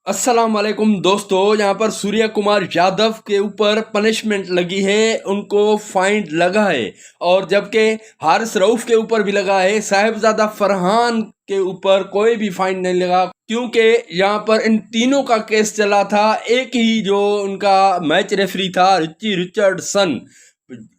अस्सलाम वालेकुम दोस्तों। यहाँ पर सूर्य कुमार यादव के ऊपर पनिशमेंट लगी है, उनको फाइन लगा है। और जबकि हारिस रऊफ के ऊपर भी लगा है, साहिबजादा फरहान के ऊपर कोई भी फाइन नहीं लगा, क्योंकि यहाँ पर इन तीनों का केस चला था। एक ही जो उनका मैच रेफरी था रिची रिचर्डसन,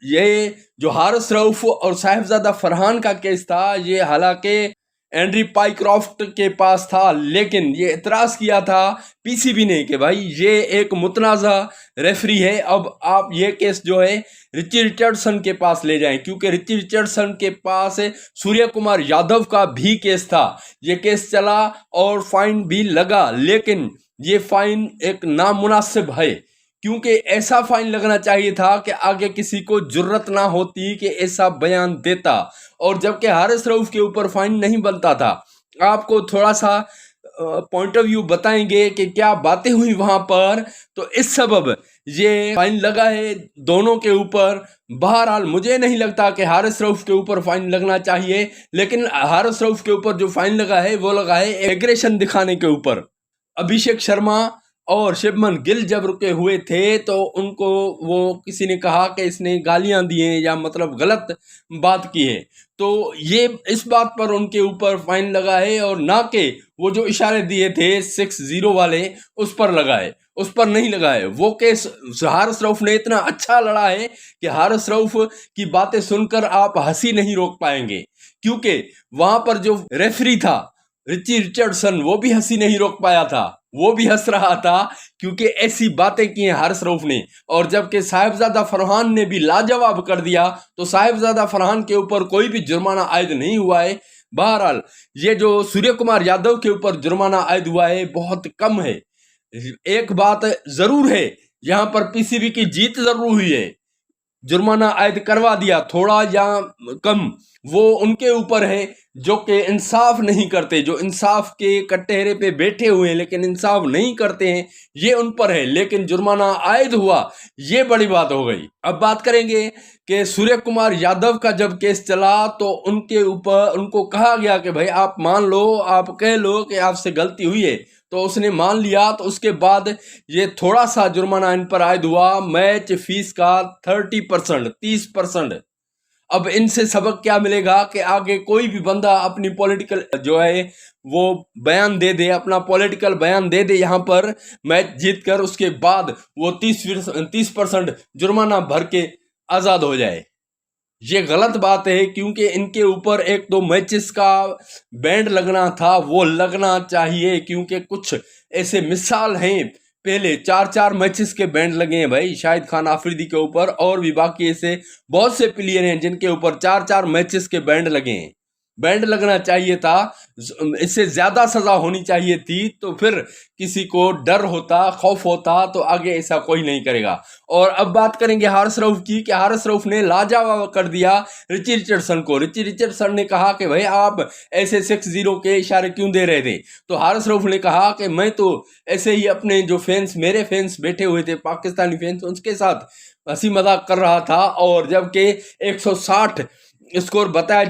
ये जो हारिस रऊफ और साहिबजादा फरहान का केस था, ये हालांकि एंड्री पाइक्रॉफ्ट के पास था, लेकिन ये इतराज किया था पीसीबी ने कि भाई ये एक मुतनाज़ा रेफरी है, अब आप ये केस जो है रिची रिचर्डसन के पास ले जाएं, क्योंकि रिची रिचर्डसन के पास सूर्य कुमार यादव का भी केस था। ये केस चला और फाइन भी लगा, लेकिन ये फाइन एक नामुनासिब है, क्योंकि ऐसा फाइन लगना चाहिए था कि आगे किसी को जुर्रत ना होती कि ऐसा बयान देता। और जबकि हारिस रऊफ के ऊपर फाइन नहीं बनता था। आपको थोड़ा सा पॉइंट ऑफ व्यू बताएंगे कि क्या बातें हुई वहां पर, तो इस सबब ये फाइन लगा है दोनों के ऊपर। बहरहाल मुझे नहीं लगता कि हारिस रऊफ के ऊपर फाइन लगना चाहिए, लेकिन हारिस रऊफ के ऊपर जो फाइन लगा है वो लगा है एग्रेशन दिखाने के ऊपर। अभिषेक शर्मा और शुभमन गिल जब रुके हुए थे तो उनको वो किसी ने कहा कि इसने गालियां दी हैं या मतलब गलत बात की है, तो ये इस बात पर उनके ऊपर फाइन लगा है, और ना कि वो जो इशारे दिए थे 6-0 वाले उस पर लगा है, उस पर नहीं लगा है। वो केस हारिस रऊफ ने इतना अच्छा लड़ा है कि हारिस रऊफ की बातें सुनकर आप हंसी नहीं रोक पाएंगे, क्योंकि वहां पर जो रेफरी था रिची रिचर्डसन, वो भी हंसी नहीं रोक पाया था, वो भी हंस रहा था, क्योंकि ऐसी बातें की हैं हारिस रऊफ ने। और जबकि साहिबजादा फरहान ने भी लाजवाब कर दिया, तो साहिबजादा फरहान के ऊपर कोई भी जुर्माना आयद नहीं हुआ है। बहरहाल ये जो सूर्य कुमार यादव के ऊपर जुर्माना आयद हुआ है बहुत कम है। एक बात जरूर है, यहाँ पर पीसीबी की जीत जरूर हुई है, जुर्माना आयद करवा दिया, थोड़ा या कम वो उनके ऊपर है जो कि इंसाफ नहीं करते, जो इंसाफ के कटहरे पे बैठे हुए हैं लेकिन इंसाफ नहीं करते हैं, ये उन पर है। लेकिन जुर्माना आयद हुआ, ये बड़ी बात हो गई। अब बात करेंगे कि सूर्य कुमार यादव का जब केस चला तो उनके ऊपर उनको कहा गया कि भाई आप मान लो, आप कह लो कि आपसे गलती हुई है, तो उसने मान लिया। तो उसके बाद ये थोड़ा सा जुर्माना इन पर आयद हुआ, मैच फीस का 30%, 30%। अब इनसे सबक क्या मिलेगा कि आगे कोई भी बंदा अपनी पॉलिटिकल जो है वो बयान दे दे, अपना पॉलिटिकल बयान दे दे यहाँ पर मैच जीत कर, उसके बाद वो 30% जुर्माना भर के आज़ाद हो जाए। ये गलत बात है, क्योंकि इनके ऊपर एक दो मैचेस का बैंड लगना था, वो लगना चाहिए, क्योंकि कुछ ऐसे मिसाल हैं, पहले 4-4 मैचेस के बैंड लगे हैं भाई शाहिद खान आफरीदी के ऊपर, और भी बाकी ऐसे बहुत से प्लेयर हैं जिनके ऊपर 4-4 मैचेस के बैंड लगे हैं। बैंड लगना चाहिए था, इससे ज्यादा सजा होनी चाहिए थी, तो फिर किसी को डर होता, खौफ होता, तो आगे ऐसा कोई नहीं करेगा। और अब बात करेंगे हारिस रऊफ की, कि हारिस रऊफ ने लाजवाब कर दिया रिची रिचर्डसन को। रिची रिचर्डसन ने कहा कि भाई आप ऐसे 6-0 के इशारे क्यों दे रहे थे, तो हारिस रऊफ ने कहा कि मैं तो ऐसे ही अपने जो फैंस, मेरे फैंस बैठे हुए थे पाकिस्तानी फैंस, उनके साथ हंसी मजाक कर रहा था। और जबकि 160 स्कोर बताया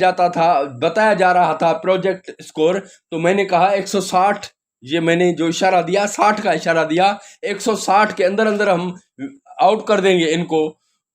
जा रहा था प्रोजेक्ट स्कोर, तो मैंने कहा 160, ये मैंने जो इशारा दिया 60 का इशारा दिया, 160 के अंदर अंदर हम आउट कर देंगे इनको,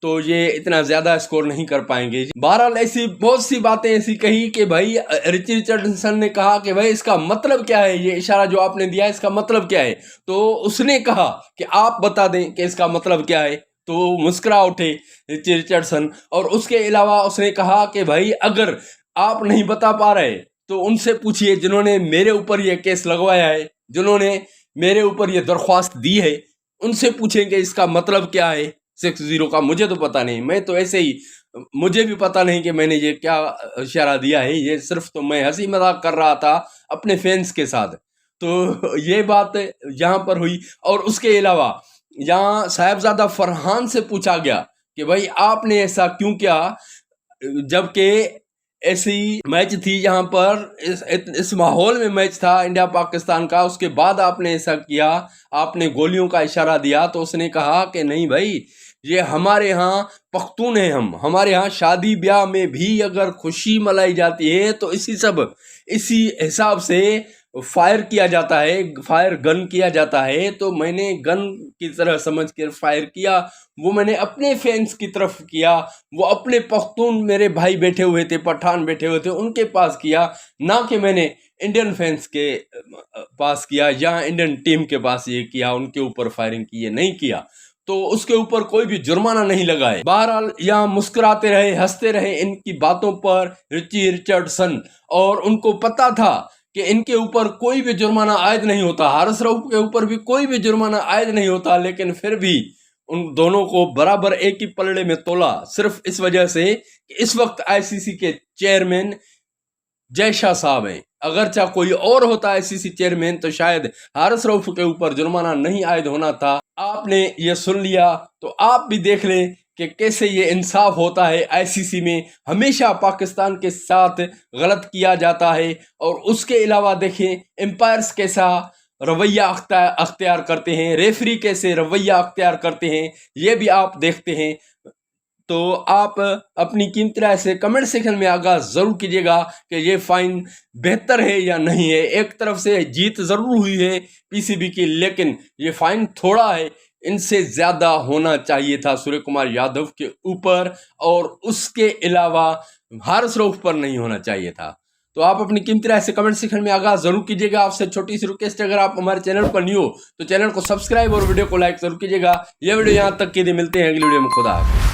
तो ये इतना ज्यादा स्कोर नहीं कर पाएंगे। बहरहाल ऐसी बहुत सी बातें ऐसी कही कि भाई रिची रिचर्डसन ने कहा कि भाई इसका मतलब क्या है, ये इशारा जो आपने दिया इसका मतलब क्या है, तो उसने कहा कि आप बता दें कि इसका मतलब क्या है, तो मुस्कुरा उठे रिची रिचर्डसन। और उसके अलावा उसने कहा कि भाई अगर आप नहीं बता पा रहे तो उनसे पूछिए जिन्होंने मेरे ऊपर ये केस लगवाया है, जिन्होंने मेरे ऊपर ये दरख्वास्त दी है, उनसे पूछेंगे इसका मतलब क्या है 6-0 का। मुझे तो पता नहीं, मैं तो ऐसे ही, मुझे भी पता नहीं कि मैंने ये क्या इशारा दिया है, ये सिर्फ तो मैं हंसी मजाक कर रहा था अपने फैंस के साथ। तो ये बात यहाँ पर हुई। और उसके अलावा यहाँ साहिबजादा फरहान से पूछा गया कि भाई आपने ऐसा क्यों किया, जबकि ऐसी मैच थी यहाँ पर, इस माहौल में मैच था इंडिया पाकिस्तान का, उसके बाद आपने ऐसा किया, आपने गोलियों का इशारा दिया। तो उसने कहा कि नहीं भाई, ये हमारे यहाँ पख्तून है, हमारे यहाँ शादी ब्याह में भी अगर खुशी मनाई जाती है तो इसी हिसाब से फायर किया जाता है, फायर गन किया जाता है, तो मैंने गन की तरह समझ कर फायर किया। वो मैंने अपने फैंस की तरफ किया, वो अपने पख्तून मेरे भाई बैठे हुए थे, पठान बैठे हुए थे, उनके पास किया, ना कि मैंने इंडियन फैंस के पास किया या इंडियन टीम के पास ये किया, उनके ऊपर फायरिंग की, ये नहीं किया। तो उसके ऊपर कोई भी जुर्माना नहीं लगा है। बहरहाल यहाँ मुस्कुराते रहे, हंसते रहे इनकी बातों पर रिची रिचर्डसन, और उनको पता था कि इनके ऊपर कोई भी जुर्माना आयद नहीं होता, हारिस रऊफ के ऊपर भी कोई भी जुर्माना आयद नहीं होता, लेकिन फिर भी उन दोनों को बराबर एक ही पलड़े में तोला, सिर्फ इस वजह से कि इस वक्त आईसीसी के चेयरमैन जय शाह साहब हैं। अगर चाहे कोई और होता आईसीसी चेयरमैन तो शायद हारिस रऊफ के ऊपर जुर्माना नहीं आयद होना था। आपने ये सुन लिया तो आप भी देख लें कि कैसे ये इंसाफ होता है। आईसीसी में हमेशा पाकिस्तान के साथ गलत किया जाता है, और उसके अलावा देखें एम्पायर्स कैसा रवैया अख्तियार करते हैं, रेफरी कैसे रवैया अख्तियार करते हैं, ये भी आप देखते हैं। तो आप अपनी कीमती राय से कमेंट सेक्शन में आगाह ज़रूर कीजिएगा कि ये फ़ाइन बेहतर है या नहीं है। एक तरफ से जीत ज़रूर हुई है पीसीबी की, लेकिन ये फ़ाइन थोड़ा है, इनसे ज़्यादा होना चाहिए था सूर्य कुमार यादव के ऊपर, और उसके अलावा हारिस रऊफ पर नहीं होना चाहिए था। तो आप अपनी कीमती राय से कमेंट सेक्शन में आगाह जरूर कीजिएगा। आपसे छोटी सी रिक्वेस्ट है, अगर आप हमारे चैनल पर न्यू हो तो चैनल को सब्सक्राइब और वीडियो को लाइक जरूर कीजिएगा। यह वीडियो यहाँ तक के लिए, मिलते हैं अगली वीडियो में। खुदा हाफिज़।